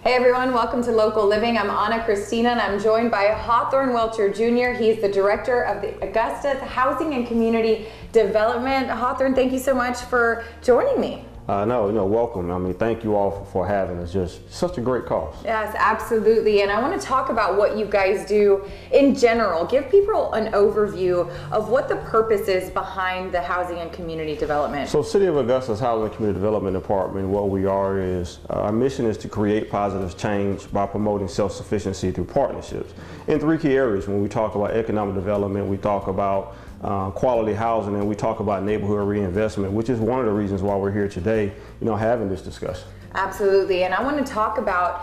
Hey everyone, welcome to Local Living. I'm Anna Christina and I'm joined by Hawthorne Welcher Jr. He's the Director of the Augusta Housing and Community Development. Hawthorne, thank you so much for joining me. Welcome. I mean, thank you all for having us. Just such a great cause. Yes, absolutely. And I want to talk about what you guys do in general. Give people an overview of what the purpose is behind the Housing and Community Development. So City of Augusta's Housing and Community Development Department, what we are is, our mission is to create positive change by promoting self-sufficiency through partnerships. In three key areas, when we talk about economic development, we talk about quality housing, and we talk about neighborhood reinvestment, which is one of the reasons why we're here today, having this discussion. Absolutely, and I want to talk about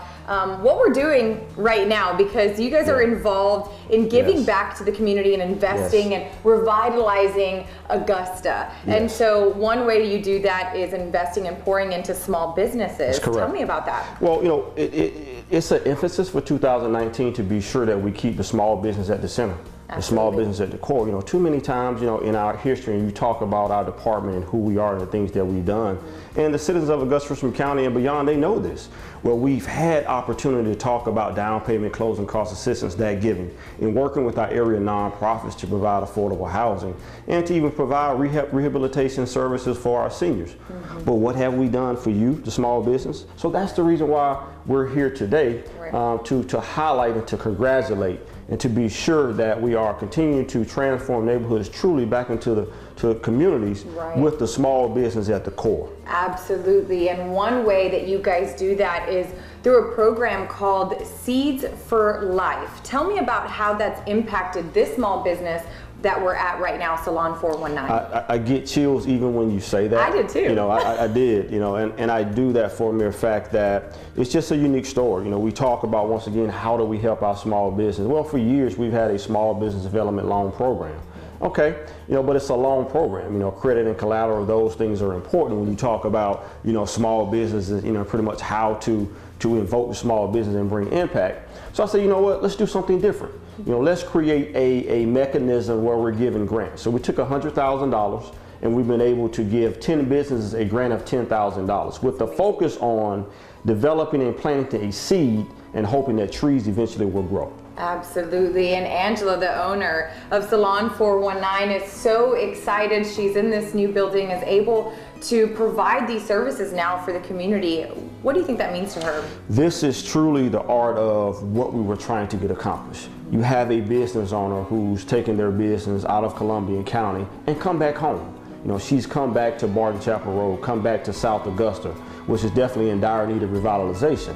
what we're doing right now, because you guys are involved in giving back to the community and investing and revitalizing Augusta. And so one way you do that is investing and pouring into small businesses. That's correct. Tell me about that. Well, it's an emphasis for 2019 to be sure that we keep the small business at the center. The small business at the core. Too many times, in our history, you talk about our department and who we are and the things that we've done. And the citizens of Augusta Richmond County and beyond, they know this. Well, we've had opportunity to talk about down payment, closing cost assistance, that giving, and working with our area nonprofits to provide affordable housing and to even provide rehabilitation services for our seniors. But what have we done for you, the small business? So that's the reason why we're here today, to highlight and to congratulate and to be sure that we are continuing to transform neighborhoods truly back into the communities with the small business at the core. Absolutely, and one way that you guys do that is through a program called Seeds for Life. Tell me about how that's impacted this small business that we're at right now, Salon 419. I get chills even when you say that. I did too. I did, and I do that for a mere fact that it's just a unique story. We talk about, once again, how do we help our small business? Well, for years we've had a small business development loan program. Okay, but it's a loan program. Credit and collateral, those things are important when you talk about, small businesses, pretty much how to invoke the small business and bring impact. So I said, you know what, let's do something different. Let's create a mechanism where we're giving grants. So we took $100,000 and we've been able to give 10 businesses a grant of $10,000 with the focus on developing and planting a seed and hoping that trees eventually will grow. Absolutely, and Angela, the owner of Salon 419, is so excited. She's in this new building, is able to provide these services now for the community. What do you think that means to her? This is truly the art of what we were trying to get accomplished. You have a business owner who's taken their business out of Columbia County and come back home. She's come back to Barton Chapel Road, come back to South Augusta, which is definitely in dire need of revitalization.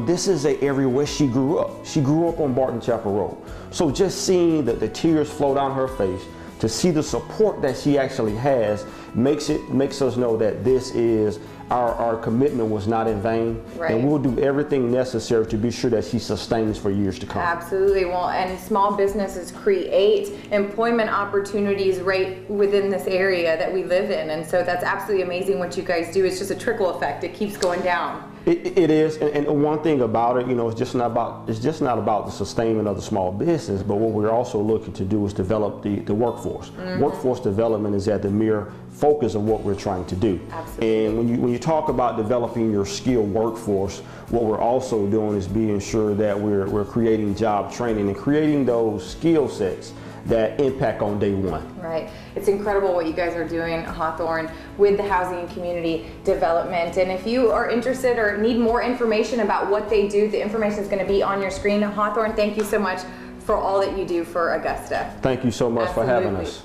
This is an area where she grew up. She grew up on Barton Chapel Road. So just seeing the tears flow down her face, to see the support that she actually has, makes us know that this is our commitment was not in vain, and we'll do everything necessary to be sure that she sustains for years to come. Absolutely. Well, and small businesses create employment opportunities right within this area that we live in, and so that's absolutely amazing what you guys do. It's just a trickle effect. It keeps going down. It is, and one thing about it, it's just not about the sustainment of the small business, but what we're also looking to do is develop the workforce. Workforce development is at the mere focus of what we're trying to do. Absolutely. And when you talk about developing your skilled workforce, what we're also doing is being sure that we're creating job training and creating those skill sets that impact on day one. Right. It's incredible what you guys are doing, Hawthorne, with the Housing and Community Development. And if you are interested or need more information about what they do, the information is going to be on your screen. Hawthorne, thank you so much for all that you do for Augusta. Thank you so much for having us.